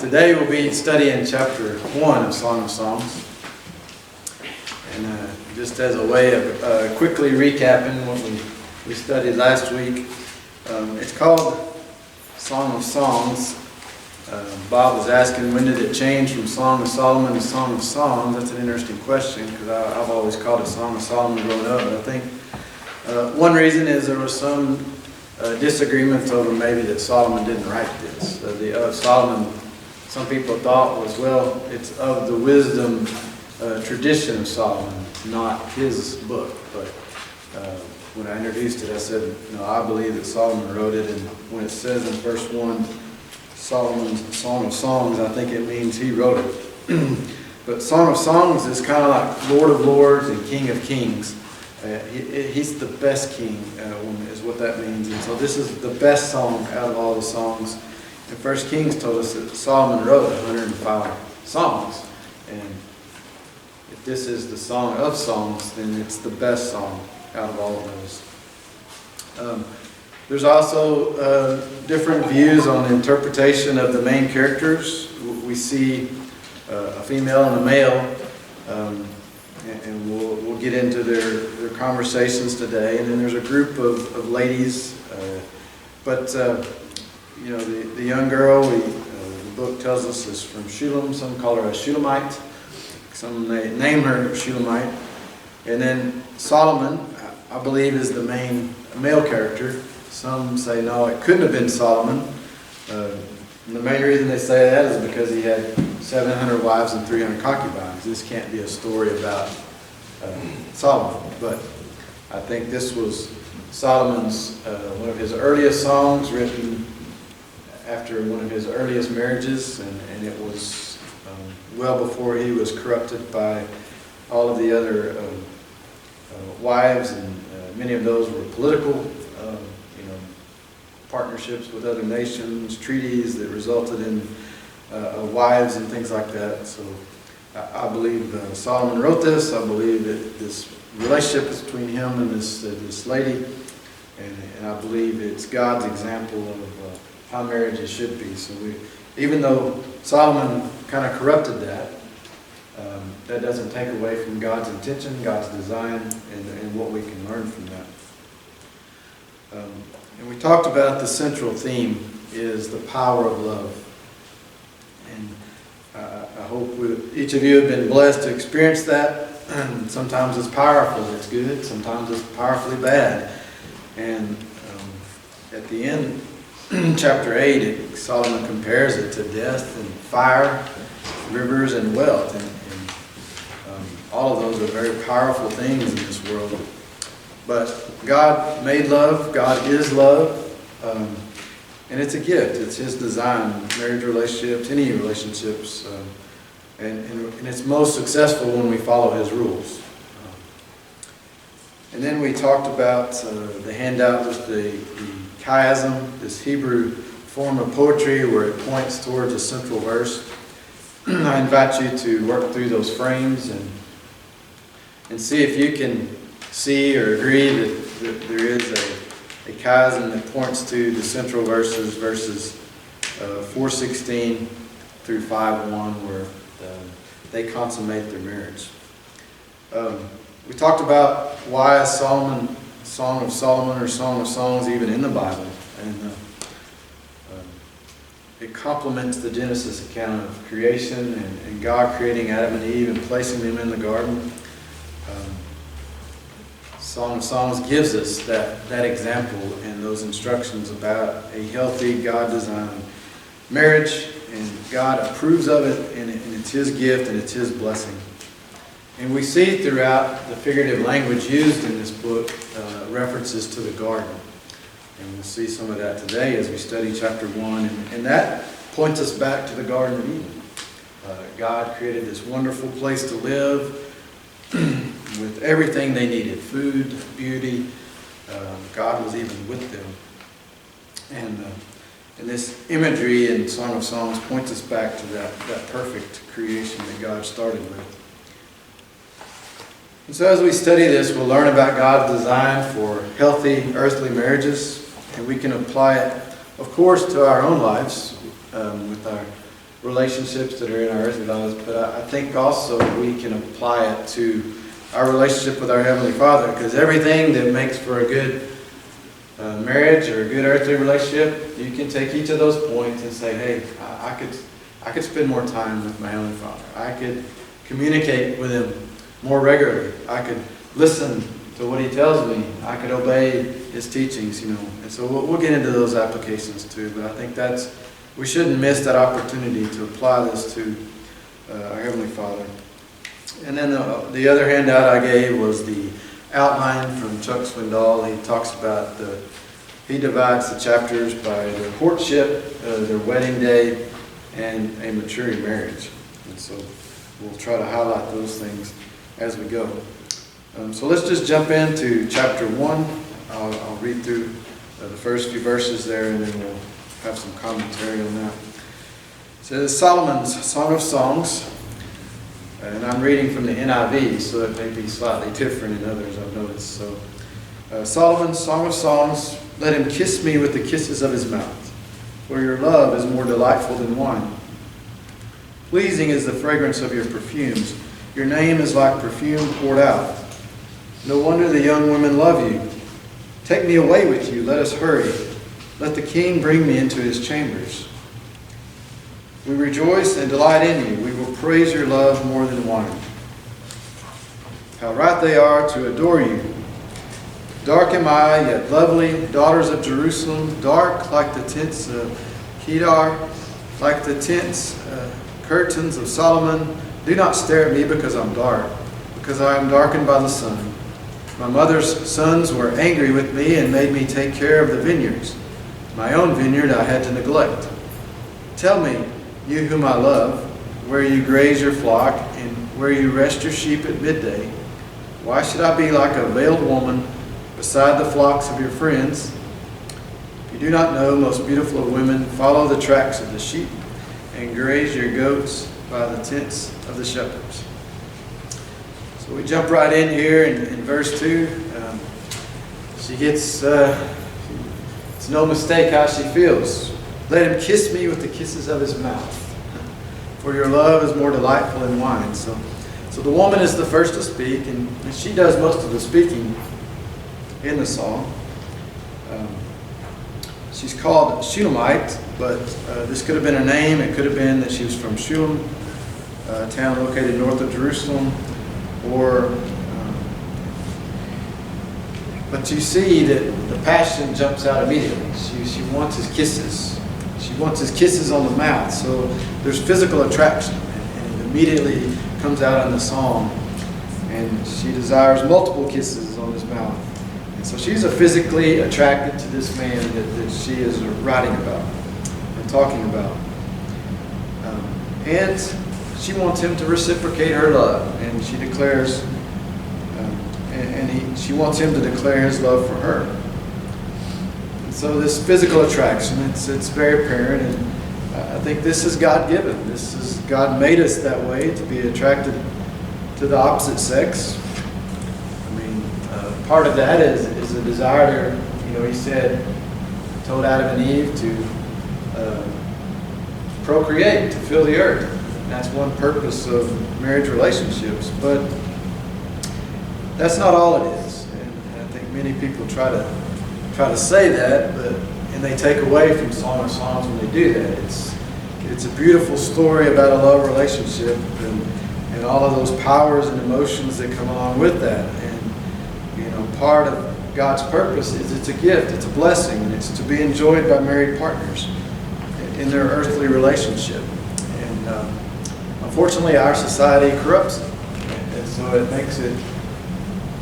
Today we'll be studying chapter 1 of Song of Songs. And just as a way of quickly recapping what we studied last week, it's called Song of Songs. Bob was asking, when did it change from Song of Solomon to Song of Songs? That's an interesting question, because I've always called it Song of Solomon growing up. But I think one reason is there was some disagreements over maybe that Solomon didn't write this. Solomon, some people thought was, well, it's of the wisdom tradition of Solomon, not his book. But when I introduced it, I said, no, I believe that Solomon wrote it. And when it says in verse 1, Solomon's Song of Songs, I think it means he wrote it. But Song of Songs is kind of like Lord of Lords and King of Kings. He's the best king, is what that means. And so this is the best song out of all the songs. And First Kings told us that Solomon wrote 105 songs. And if this is the Song of Songs, then it's the best song out of all of those. There's also different views on the interpretation of the main characters. We see a female and a male. And we'll get into their conversations today. And then there's a group of ladies. The young girl, the book tells us, is from Shulam. Some call her a Shulamite. Some name her Shulamite. And then Solomon, I believe, is the main male character. Some say, no, it couldn't have been Solomon. And the main reason they say that is because he had 700 wives and 300 concubines. This can't be a story about Solomon. But I think this was Solomon's, one of his earliest songs, written after one of his earliest marriages. And it was well before he was corrupted by all of the other wives. And many of those were political partnerships with other nations, treaties that resulted in wives and things like that. So I believe Solomon wrote this. I believe that this relationship is between him and this lady, and I believe it's God's example of how marriages should be. So even though Solomon kind of corrupted that, that doesn't take away from God's intention, God's design, and what we can learn from that. And we talked about the central theme is the power of love. And I hope each of you have been blessed to experience that. Sometimes it's powerful, it's good. Sometimes it's powerfully bad. And at the end, chapter 8, Solomon compares it to death and fire, rivers and wealth. And all of those are very powerful things in this world. But God made love. God is love. And it's a gift. It's His design. Marriage relationships, any relationships. And it's most successful when we follow His rules. And then we talked about the handout was the chiasm, this Hebrew form of poetry where it points towards a central verse. I invite you to work through those frames and see if you can see or agree that there is a chiasm that points to the central verses 4:16 through 5:1, where they consummate their marriage. We talked about why Song of Solomon or Song of Songs even in the Bible, and it complements the Genesis account of creation and God creating Adam and Eve and placing them in the garden. Song of Songs gives us that example and those instructions about a healthy, God-designed marriage, and God approves of it, and it's His gift and it's His blessing. And we see throughout the figurative language used in this book references to the garden. And we'll see some of that today as we study chapter 1. And that points us back to the Garden of Eden. God created this wonderful place to live, with everything they needed, food, beauty. God was even with them. And this imagery in Song of Songs points us back to that perfect creation that God started with. And so as we study this, we'll learn about God's design for healthy earthly marriages, and we can apply it, of course, to our own lives with our relationships that are in our earthly lives, but I think also we can apply it to our relationship with our Heavenly Father, because everything that makes for a good marriage or a good earthly relationship, you can take each of those points and say, hey, I could spend more time with my Heavenly Father. I could communicate with Him more regularly. I could listen to what He tells me. I could obey His teachings, And so we'll get into those applications too. But I think we shouldn't miss that opportunity to apply this to our Heavenly Father. And then the other handout I gave was the outline from Chuck Swindoll. He talks about he divides the chapters by their courtship, their wedding day, and a maturing marriage. And so we'll try to highlight those things as we go. So let's just jump into chapter 1. I'll read through the first few verses there, and then we'll have some commentary on that. It says, Solomon's Song of Songs. And I'm reading from the NIV, so it may be slightly different in others, I've noticed. So, Solomon's Song of Songs, let him kiss me with the kisses of his mouth, for your love is more delightful than wine. Pleasing is the fragrance of your perfumes. Your name is like perfume poured out. No wonder the young women love you. Take me away with you, let us hurry. Let the king bring me into his chambers. We rejoice and delight in you. We will praise your love more than wine. How right they are to adore you. Dark am I, yet lovely, daughters of Jerusalem, dark like the tents of Kedar, like the tents, curtains of Solomon. Do not stare at me because I'm dark, because I am darkened by the sun. My mother's sons were angry with me and made me take care of the vineyards. My own vineyard I had to neglect. Tell me, you whom I love, where you graze your flock and where you rest your sheep at midday. Why should I be like a veiled woman beside the flocks of your friends? If you do not know, most beautiful of women, follow the tracks of the sheep and graze your goats by the tents of the shepherds. So we jump right in here in verse 2. She gets, it's no mistake how she feels. Let him kiss me with the kisses of his mouth, for your love is more delightful than wine. So the woman is the first to speak, and she does most of the speaking in the song. She's called Shulamite, but this could have been her name. It could have been that she was from Shulam, a town located north of Jerusalem, but you see that the passion jumps out immediately. She wants his kisses. She wants his kisses on the mouth. So there's physical attraction, and it immediately comes out in the song. And she desires multiple kisses on his mouth. And so she's physically attracted to this man that she is writing about and talking about. And she wants him to reciprocate her love. And she declares, she wants him to declare his love for her. And so this physical attraction, it's very apparent. And I think this is God-given. God made us that way, to be attracted to the opposite sex. Part of that is a desire to, he told Adam and Eve to procreate, to fill the earth. And that's one purpose of marriage relationships. But that's not all it is. And I think many people try to say that, and they take away from Song of Songs when they do that. It's a beautiful story about a love relationship and all of those powers and emotions that come along with that. Part of God's purpose is it's a gift, it's a blessing, and it's to be enjoyed by married partners in their earthly relationship. And unfortunately, our society corrupts it, and so it makes it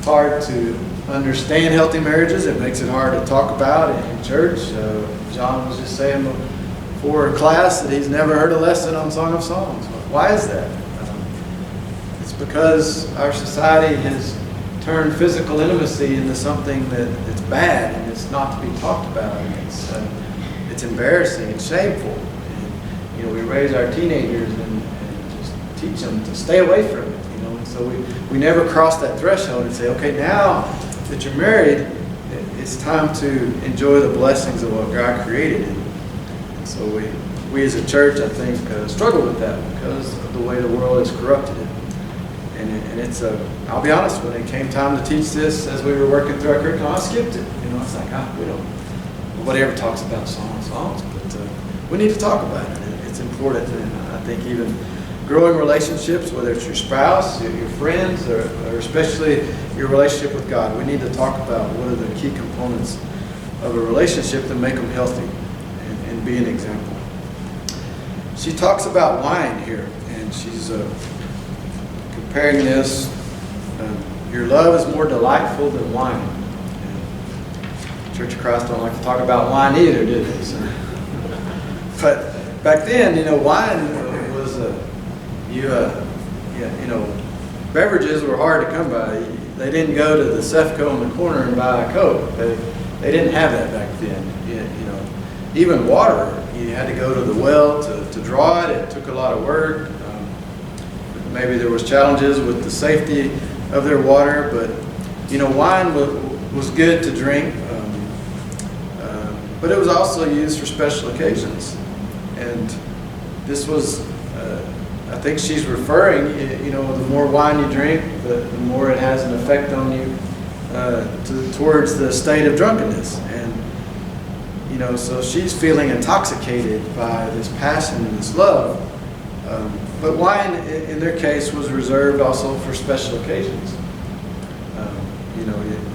hard to understand healthy marriages. It makes it hard to talk about it in church. John was just saying before class that he's never heard a lesson on Song of Songs. Why is that? It's because our society has turned physical intimacy into something that's bad, and it's not to be talked about. And it's embarrassing and shameful. And, we raise our teenagers and just teach them to stay away from it. And so we never cross that threshold and say, okay, now that you're married, it's time to enjoy the blessings of what God created. And So we as a church, I think, struggle with that because of the way the world has corrupted it. And it's I'll be honest, when it came time to teach this, as we were working through our curriculum, I skipped it. It's like, nobody ever talks about songs, but we need to talk about it. It's important, and I think even growing relationships, whether it's your spouse, your friends, or especially your relationship with God, we need to talk about what are the key components of a relationship that make them healthy and be an example. She talks about wine here, and she's comparing this. Your love is more delightful than wine. And Church of Christ don't like to talk about wine either, do they? So, but back then, wine was beverages were hard to come by. They didn't go to the Cefco in the corner and buy a Coke. They didn't have that back then. Even water, you had to go to the well to draw it. It took a lot of work. Maybe there was challenges with the safety of their water, but wine was good to drink. But it was also used for special occasions, and this was. I think she's referring, the more wine you drink, the more it has an effect on you towards the state of drunkenness. And, so she's feeling intoxicated by this passion and this love. But wine, in their case, was reserved also for special occasions.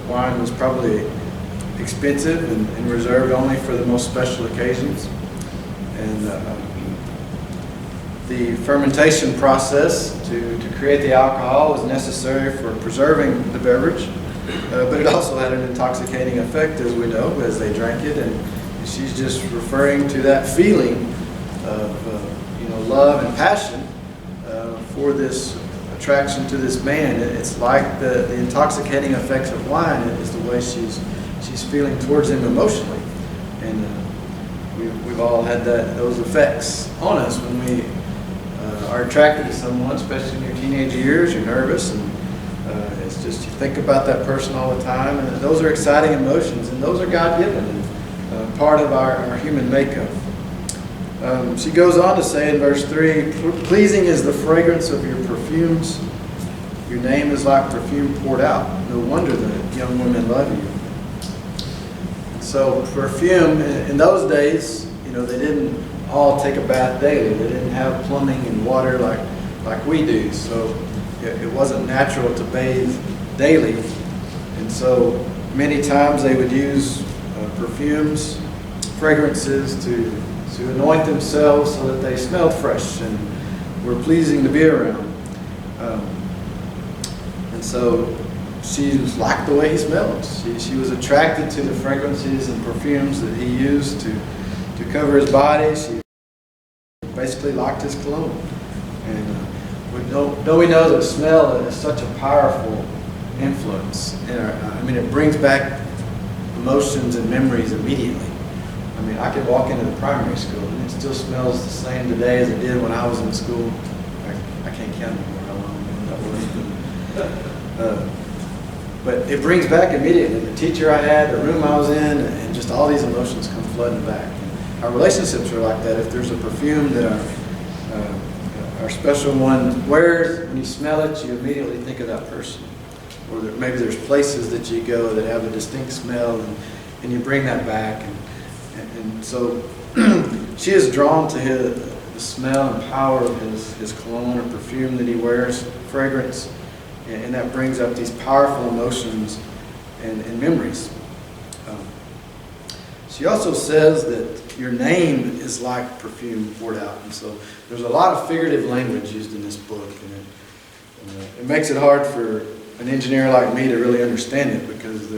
Wine was probably expensive and reserved only for the most special occasions. And the fermentation process to create the alcohol was necessary for preserving the beverage, but it also had an intoxicating effect, as we know, as they drank it. And she's just referring to that feeling of love and passion for this attraction to this man. It's like the intoxicating effects of wine is the way she's feeling towards him emotionally, and we've all had those effects on us when we are attracted to someone, especially in your teenage years. You're nervous, and it's just you think about that person all the time, and those are exciting emotions, and those are God-given and part of our human makeup. She goes on to say in verse 3, pleasing is the fragrance of your perfumes. Your name is like perfume poured out. No wonder the young women love you. So perfume, in those days, they didn't all take a bath daily. They didn't have plumbing and water like we do. So it wasn't natural to bathe daily. And so many times they would use perfumes, fragrances to anoint themselves so that they smelled fresh and were pleasing to be around. And so she liked the way he smelled. She was attracted to the fragrances and perfumes that he used to cover his body. She basically liked his cologne. And don't we know that smell is such a powerful influence in it brings back emotions and memories immediately. I could walk into the primary school and it still smells the same today as it did when I was in school. I can't count anymore how long that was. But it brings back immediately the teacher I had, the room I was in, and just all these emotions come flooding back. Our relationships are like that. If there's a perfume that our special one wears, when you smell it, you immediately think of that person. Or maybe there's places that you go that have a distinct smell, and you bring that back. And so she is drawn to the smell and power of his cologne or perfume that he wears, fragrance, and that brings up these powerful emotions and memories. She also says that your name is like perfume poured out. And so there's a lot of figurative language used in this book, and it makes it hard for an engineer like me to really understand it, because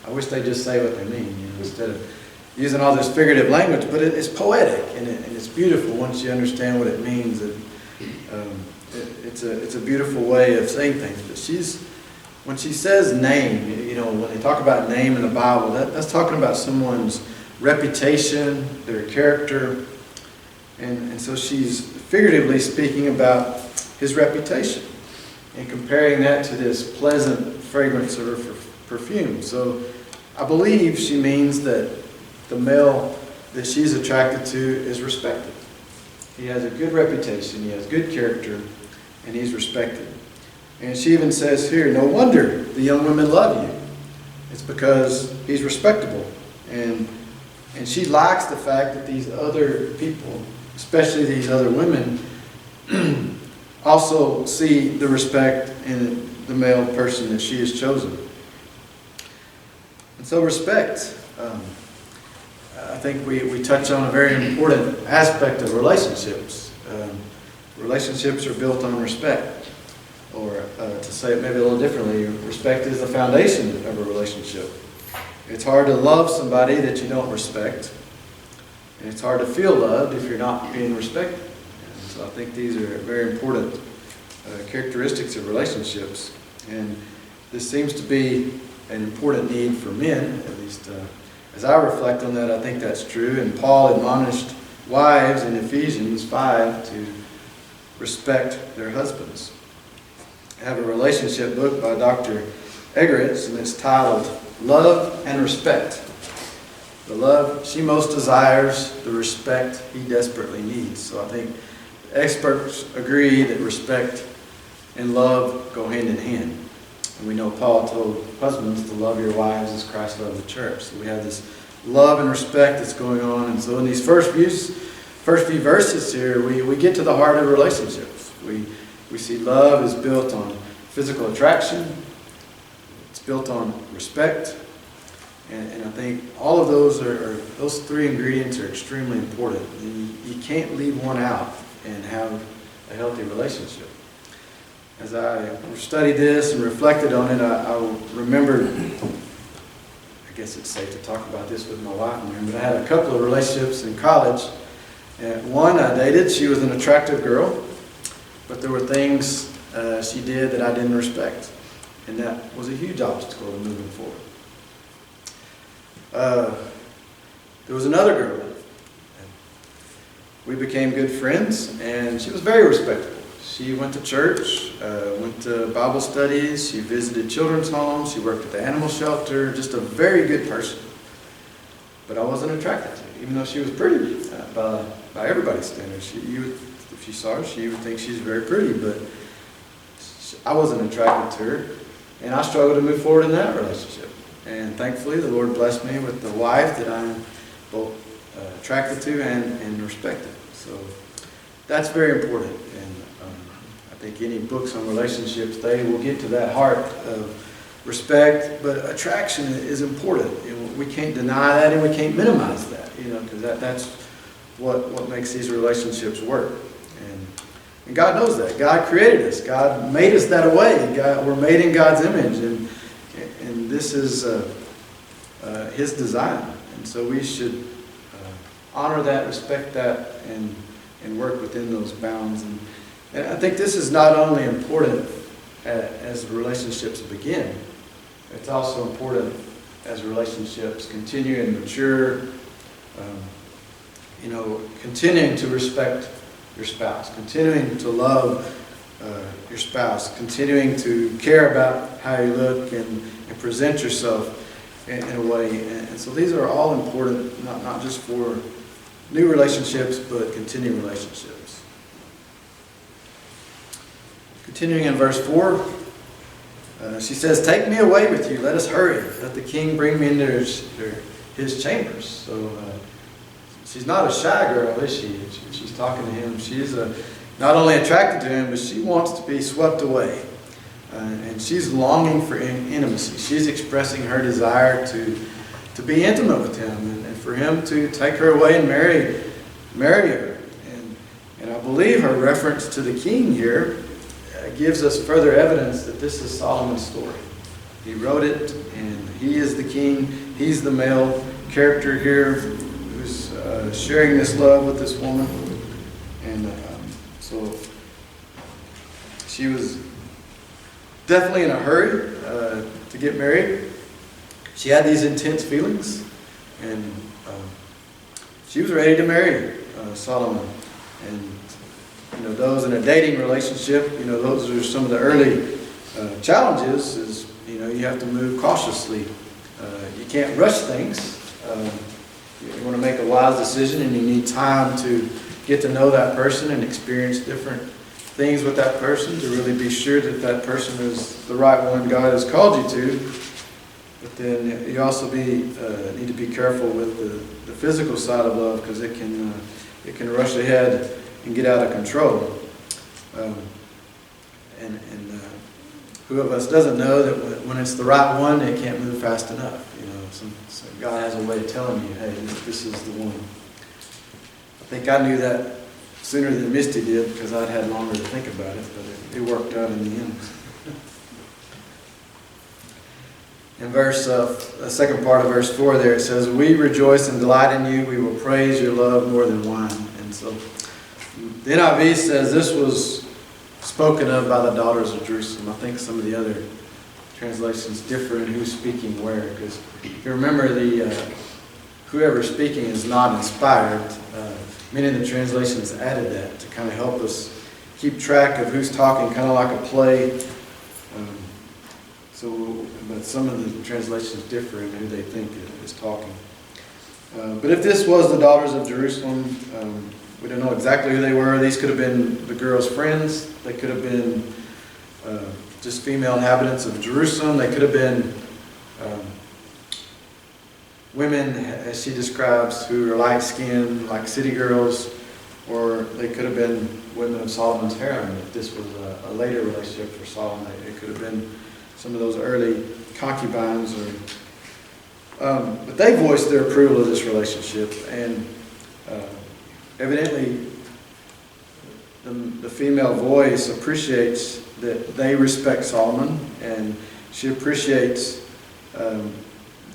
I wish they'd just say what they mean, instead of using all this figurative language. But it's poetic, and it's beautiful once you understand what it means. It's a beautiful way of saying things. But when she says name, when they talk about name in the Bible, that's talking about someone's reputation, their character, and so she's figuratively speaking about his reputation and comparing that to this pleasant fragrance of her perfume. So I believe she means that the male that she's attracted to is respected. He has a good reputation, he has good character, and he's respected. And she even says here, no wonder the young women love you. It's because he's respectable. And she likes the fact that these other people, especially these other women, also see the respect in the male person that she has chosen. And so respect, I think we touch on a very important aspect of relationships. Relationships are built on respect. Or to say it maybe a little differently, respect is the foundation of a relationship. It's hard to love somebody that you don't respect. And it's hard to feel loved if you're not being respected. And so I think these are very important characteristics of relationships. And this seems to be an important need for men, at least as I reflect on that, I think that's true. And Paul admonished wives in Ephesians 5 to respect their husbands. I have a relationship book by Dr. Egeritz, and it's titled Love and Respect. The love she most desires, the respect he desperately needs. So I think experts agree that respect and love go hand in hand. And we know Paul told husbands to love your wives as Christ loved the church. So we have this love and respect that's going on. And so in these first few verses here, we get to the heart of relationships. We see love is built on physical attraction. It's built on respect. And I think all of those three ingredients are extremely important. You can't leave one out and have a healthy relationship. As I studied this and reflected on it, I remembered, I guess it's safe to talk about this with my wife in here, but I had a couple of relationships in college. And one I dated, she was an attractive girl, but there were things she did that I didn't respect. And that was a huge obstacle to moving forward. There was another girl. We became good friends, and she was very respectable. She went to church, went to Bible studies, she visited children's homes, she worked at the animal shelter, just a very good person. But I wasn't attracted to her, even though she was pretty by everybody's standards. If you saw her, she would think she's very pretty, but I wasn't attracted to her, and I struggled to move forward in that relationship. And thankfully, the Lord blessed me with the wife that I'm both attracted to and respected. So that's very important. And I think any books on relationships, they will get to that heart of respect. But attraction is important. We can't deny that, and we can't minimize that. Because that's what makes these relationships work. And God knows that. God created us. God made us that way. We're made in God's image, and this is His design. And so we should honor that, respect that, and work within those bounds. And I think this is not only important as relationships begin, it's also important as relationships continue and mature. Continuing to respect your spouse, continuing to love your spouse, continuing to care about how you look and present yourself in a way. And so these are all important, not just for new relationships, but continuing relationships. Continuing in verse 4, she says, "Take me away with you, let us hurry, let the king bring me into his chambers." So she's not a shy girl, is she? She's talking to him. She's not only attracted to him, but she wants to be swept away. And she's longing for intimacy. She's expressing her desire to be intimate with him and for him to take her away and marry her. And I believe her reference to the king here gives us further evidence that this is Solomon's story. He wrote it, and he is the king. He's the male character here who's sharing this love with this woman. And so she was definitely in a hurry to get married. She had these intense feelings, and she was ready to marry Solomon. And those in a dating relationship, those are some of the early challenges. Is you have to move cautiously. You can't rush things. you want to make a wise decision, and you need time to get to know that person and experience different things with that person to really be sure that that person is the right one God has called you to. But then you also need to be careful with the physical side of love, because it can rush ahead and get out of control. And who of us doesn't know that when it's the right one, it can't move fast enough? So God has a way of telling you, hey, this is the one. I think I knew that sooner than Misty did, because I'd had longer to think about it, but it worked out in the end. In the second part of verse 4 there, it says, "We rejoice and delight in you. We will praise your love more than wine." And so the NIV says this was spoken of by the daughters of Jerusalem. I think some of the other translations differ in who's speaking where, because if you remember, whoever's speaking is not inspired. Many of the translations added that to kind of help us keep track of who's talking, kind of like a play. But some of the translations differ in who they think is talking. But if this was the daughters of Jerusalem, we don't know exactly who they were. These could have been the girls' friends. They could have been just female inhabitants of Jerusalem. They could have been women, as she describes, who are light-skinned, like city girls, or they could have been women of Solomon's harem. If this was a later relationship for Solomon, it could have been some of those early concubines. But they voiced their approval of this relationship, and evidently the female voice appreciates that they respect Solomon, and she appreciates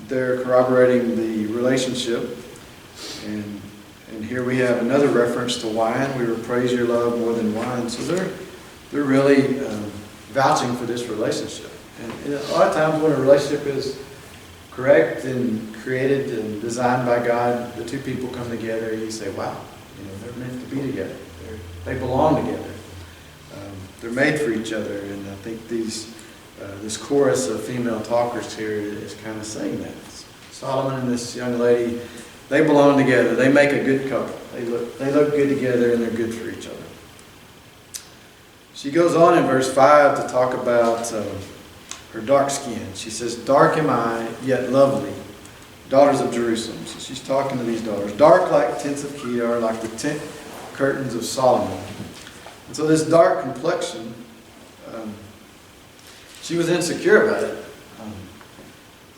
their corroborating the relationship. And here we have another reference to wine. We will praise your love more than wine. So they're really vouching for this relationship. And a lot of times when a relationship is correct and created and designed by God, the two people come together and you say, wow, they're meant to be together. They belong together. They're made for each other. And I think this chorus of female talkers here is kind of saying that. Solomon and this young lady, they belong together. They make a good couple. They look good together, and they're good for each other. She goes on in verse 5 to talk about her dark skin. She says, "Dark am I, yet lovely, daughters of Jerusalem." So she's talking to these daughters. "Dark like tents of Kedar, like the tent curtains of Solomon." And so this dark complexion, she was insecure about it.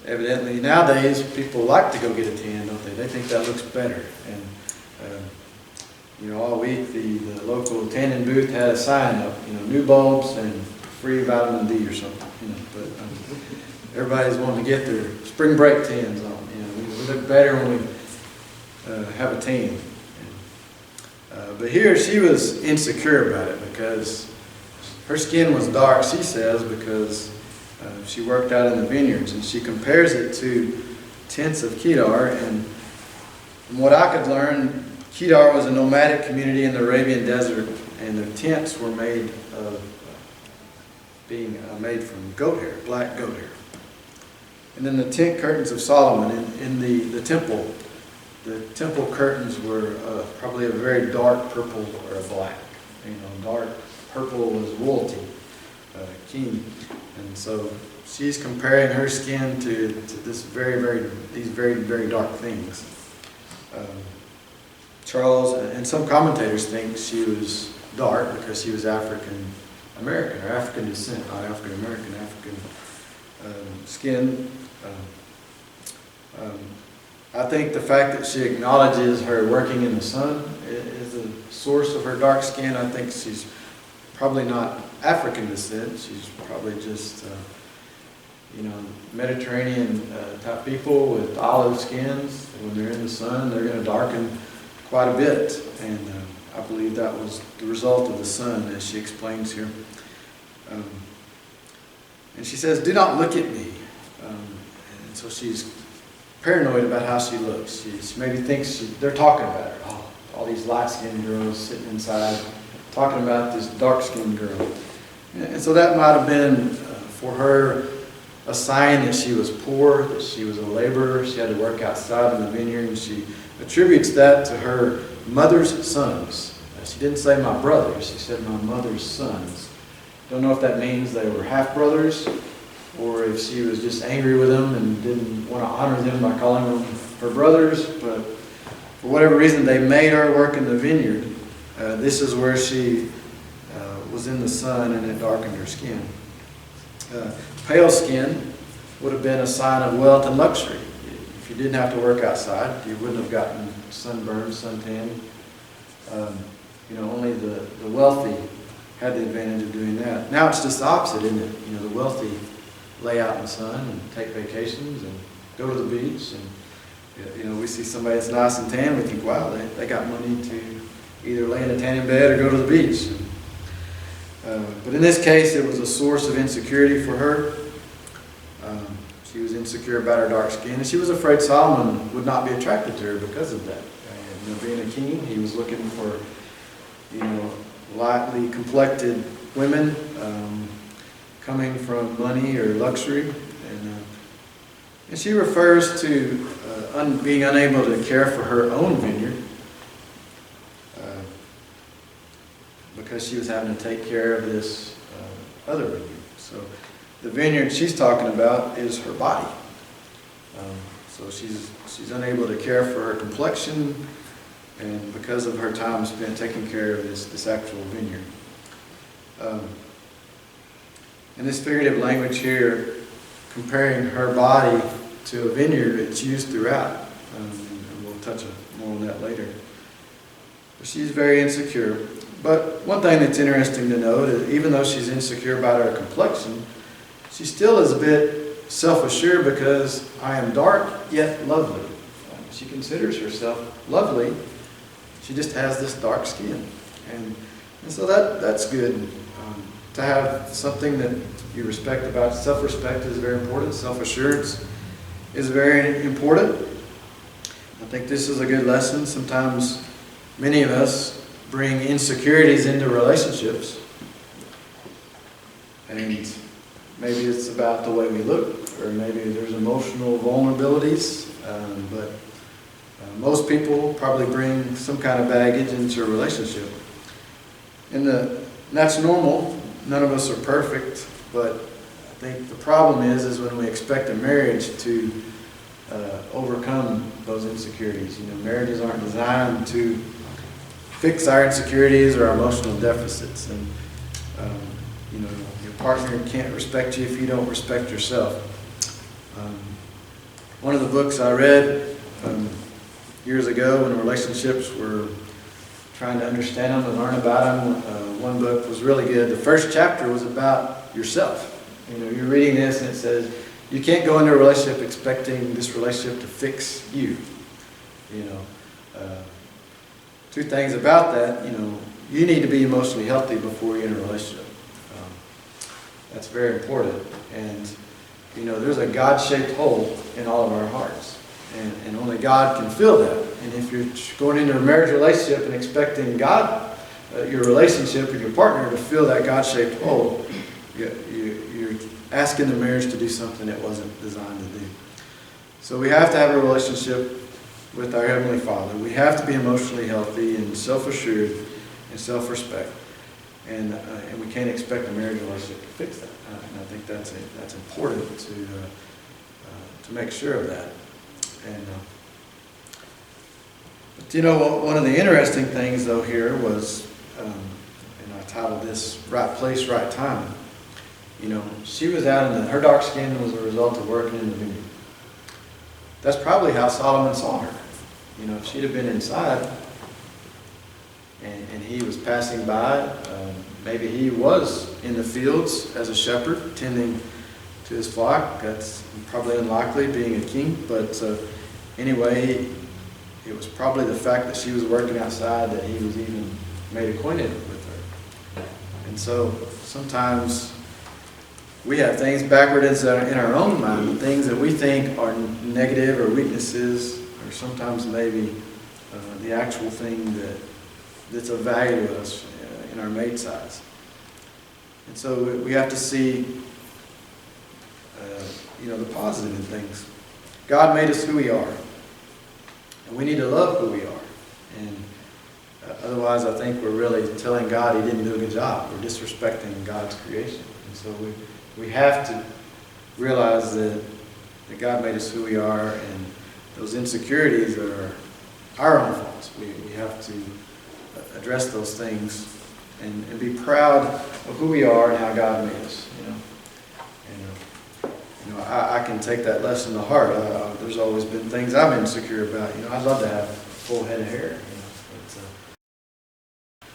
Evidently, nowadays, people like to go get a tan, don't they? They think that looks better. And, all week, the local tanning booth had a sign up, new bulbs and free vitamin D or something. But everybody's wanting to get their spring break tans on. We look better when we have a tan. But here, she was insecure about it because her skin was dark, she says, because she worked out in the vineyards, and she compares it to tents of Kedar. And from what I could learn, Kedar was a nomadic community in the Arabian desert, and their tents were made from goat hair, black goat hair. And then the tent curtains of Solomon in the temple curtains were probably a very dark purple or a black. Dark purple was royalty, king. And so she's comparing her skin to these very, very dark things. Charles and some commentators think she was dark because she was African American, or African descent, not African American, African skin. I think the fact that she acknowledges her working in the sun is the source of her dark skin. I think she's probably not African descent. She's probably just, Mediterranean type people with olive skins. When they're in the sun, they're going to darken quite a bit. And I believe that was the result of the sun, as she explains here. And she says, "Do not look at me." And so she's paranoid about how she looks. She maybe thinks they're talking about her. Oh, all these light-skinned girls sitting inside talking about this dark-skinned girl. And so that might have been, for her, a sign that she was poor, that she was a laborer, she had to work outside in the vineyard, and she attributes that to her mother's sons. She didn't say my brothers, she said my mother's sons. Don't know if that means they were half-brothers, or if she was just angry with them and didn't want to honor them by calling them her brothers, but for whatever reason they made her work in the vineyard. This is where she was in the sun and it darkened her skin. Pale skin would have been a sign of wealth and luxury. If you didn't have to work outside, you wouldn't have gotten sunburned, suntan. Only the wealthy had the advantage of doing that. Now it's just the opposite, isn't it? The wealthy lay out in the sun and take vacations and go to the beach. And we see somebody that's nice and tan, we think, wow, they got money to either lay in a tanning bed or go to the beach. But in this case, it was a source of insecurity for her. She was insecure about her dark skin, and she was afraid Solomon would not be attracted to her because of that. Being a king, he was looking for, lightly complected women coming from money or luxury. And she refers to being unable to care for her own vineyard because she was having to take care of this other vineyard. So the vineyard she's talking about is her body. So she's unable to care for her complexion, and because of her time spent taking care of this actual vineyard. And this figurative language here, comparing her body to a vineyard, it's used throughout. And we'll touch more on that later. But she's very insecure. But one thing that's interesting to note is even though she's insecure about her complexion, she still is a bit self-assured because I am dark yet lovely. She considers herself lovely. She just has this dark skin. And so that's good. To have something that you respect about self-respect is very important. Self-assurance is very important. I think this is a good lesson. Sometimes many of us bring insecurities into relationships. And maybe it's about the way we look, or maybe there's emotional vulnerabilities. But most people probably bring some kind of baggage into a relationship. And that's normal. None of us are perfect, but I think the problem is when we expect a marriage to overcome those insecurities. Marriages aren't designed to fix our insecurities or our emotional deficits. And your partner can't respect you if you don't respect yourself. One of the books I read years ago when relationships were trying to understand them and learn about them, one book was really good. The first chapter was about yourself. You're reading this and it says, you can't go into a relationship expecting this relationship to fix you. Two things about that, you need to be emotionally healthy before you're in a relationship. That's very important. And, there's a God-shaped hole in all of our hearts. And only God can fill that. And if you're going into a marriage relationship and expecting God, your relationship with your partner, to fill that God-shaped hole, you're asking the marriage to do something it wasn't designed to do. So we have to have a relationship with our Heavenly Father. We have to be emotionally healthy and self-assured and self-respect. And we can't expect a marriage relationship to fix that. And I think that's important to make sure of that. And but one of the interesting things though here was, and I titled this "Right Place, Right Time." She was out in her dark skin was a result of working in the vineyard. That's probably how Solomon saw her. If she'd have been inside and he was passing by, maybe he was in the fields as a shepherd tending to his flock. That's probably unlikely being a king, but anyway, it was probably the fact that she was working outside that he was even made acquainted with her. And so sometimes we have things backward in our own mind, the things that we think are negative or weaknesses, or sometimes maybe the actual thing that's of value to us in our mate's eyes. And so we have to see the positive in things. God made us who we are, and we need to love who we are. And otherwise, I think we're really telling God He didn't do a good job. We're disrespecting God's creation. And so we have to realize that God made us who we are, and those insecurities are our own faults. We have to address those things and be proud of who we are and how God made us. I can take that lesson to heart. There's always been things I've been insecure about. I'd love to have a full head of hair. But,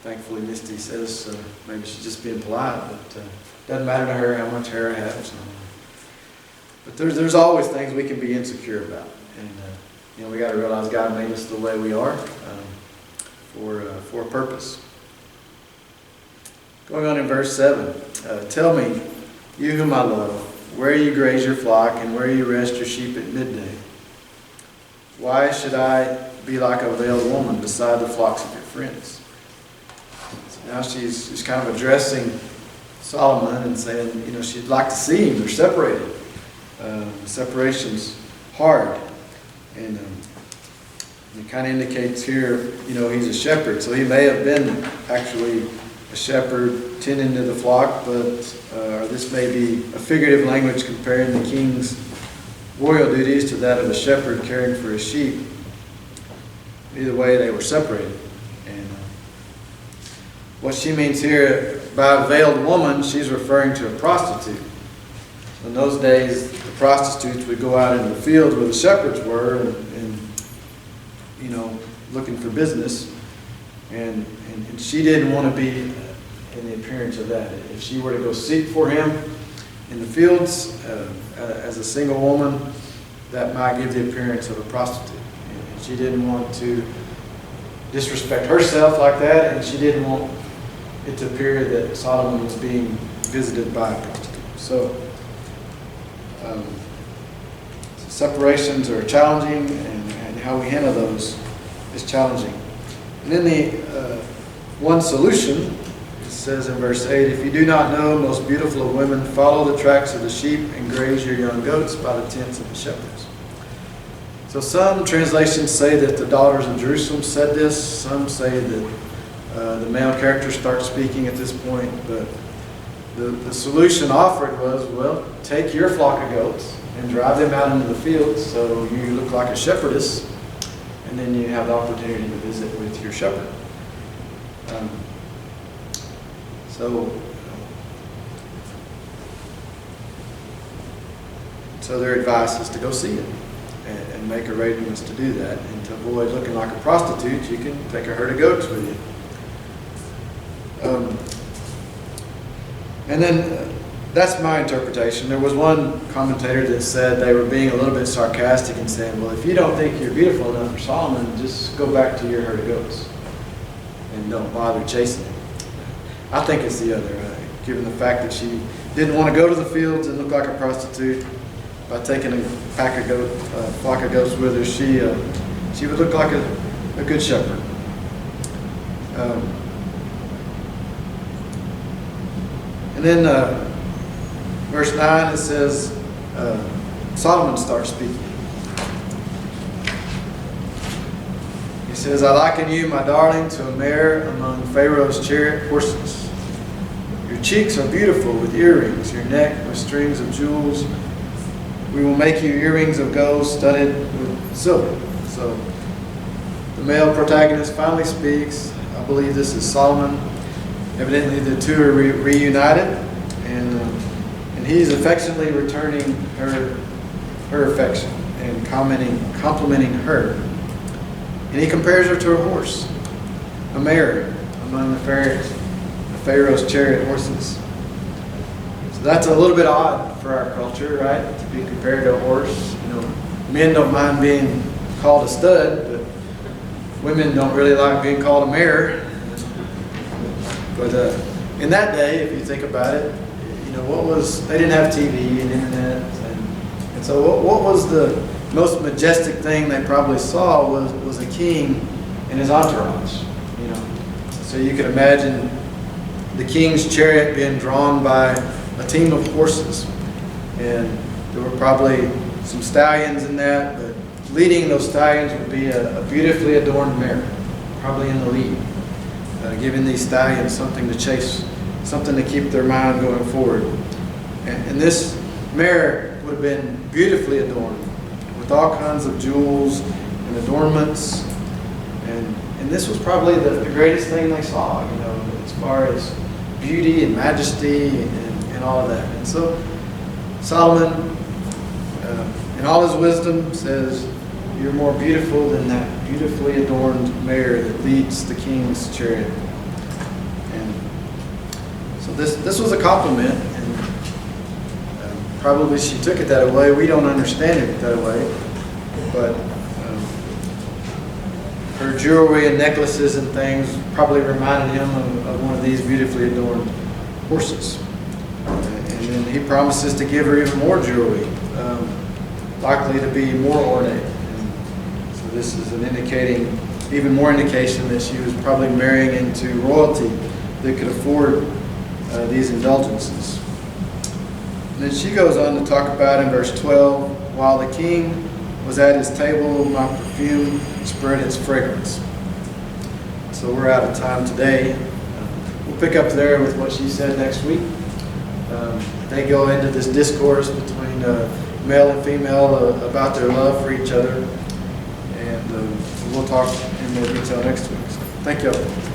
thankfully, Misty says maybe she's just being polite, but doesn't matter to her how much hair I have. So. But there's always things we can be insecure about, and we got to realize God made us the way we are for a purpose. Going on in verse 7, tell me, you whom I love, where you graze your flock and where you rest your sheep at midday. Why should I be like a veiled woman beside the flocks of your friends? So now she's kind of addressing Solomon and saying, she'd like to see him. They're separated. The separation's hard. And it kind of indicates here, he's a shepherd. So he may have been actually a shepherd tending to the flock, but this may be a figurative language comparing the king's royal duties to that of a shepherd caring for his sheep. Either way, they were separated. And what she means here by a veiled woman, she's referring to a prostitute. In those days, the prostitutes would go out in the fields where the shepherds were and looking for business. And she didn't want to be in the appearance of that. If she were to go seek for him in the fields as a single woman, that might give the appearance of a prostitute. And she didn't want to disrespect herself like that, and she didn't want it to appear that Solomon was being visited by a prostitute. So separations are challenging, and how we handle those is challenging. And then the one solution, it says in verse 8, if you do not know, most beautiful of women, follow the tracks of the sheep and graze your young goats by the tents of the shepherds. So some translations say that the daughters of Jerusalem said this. Some say that the male character starts speaking at this point. But the solution offered was, well, take your flock of goats and drive them out into the fields so you look like a shepherdess, and then you have the opportunity to visit with your shepherd. So their advice is to go see it and make arrangements to do that. And to avoid looking like a prostitute, you can take a herd of goats with you. And then that's my interpretation. There was one commentator that said they were being a little bit sarcastic and saying, well, if you don't think you're beautiful enough for Solomon, just go back to your herd of goats and don't bother chasing him. I think it's the other, given the fact that she didn't want to go to the fields and look like a prostitute. By taking a flock of goats with her, she would look like a good shepherd. And then verse 9, it says, Solomon starts speaking. He says, I liken you, my darling, to a mare among Pharaoh's chariot horses. Your cheeks are beautiful with earrings, your neck with strings of jewels. We will make you earrings of gold studded with silver. So the male protagonist finally speaks. I believe this is Solomon. Evidently the two are reunited, and he's affectionately returning her affection and complimenting her. And he compares her to a horse, a mare among the Pharaoh's chariot horses. So that's a little bit odd for our culture, right? To be compared to a horse. Men don't mind being called a stud, but women don't really like being called a mare. But in that day, if you think about it, they didn't have TV and internet, and so what was the most majestic thing they probably saw was a king and his entourage. So you could imagine the king's chariot being drawn by a team of horses. And there were probably some stallions in that, but leading those stallions would be a beautifully adorned mare, probably in the lead, giving these stallions something to chase, something to keep their mind going forward. And this mare would have been beautifully adorned with all kinds of jewels and adornments. And this was probably the greatest thing they saw, as far as beauty and majesty and all of that. And so Solomon, in all his wisdom, says, "You're more beautiful than that beautifully adorned mare that leads the king's chariot." And so this was a compliment, and probably she took it that way. We don't understand it that way, but her jewelry and necklaces and things probably reminded him of one of these beautifully adorned horses. And then he promises to give her even more jewelry, likely to be more ornate. And so this is even more indication that she was probably marrying into royalty that could afford these indulgences. And then she goes on to talk about in verse 12, "While the king was at his table, my perfume spread its fragrance." So we're out of time today. We'll pick up there with what she said next week. They go into this discourse between male and female about their love for each other. And we'll talk in more detail next week. So thank you all.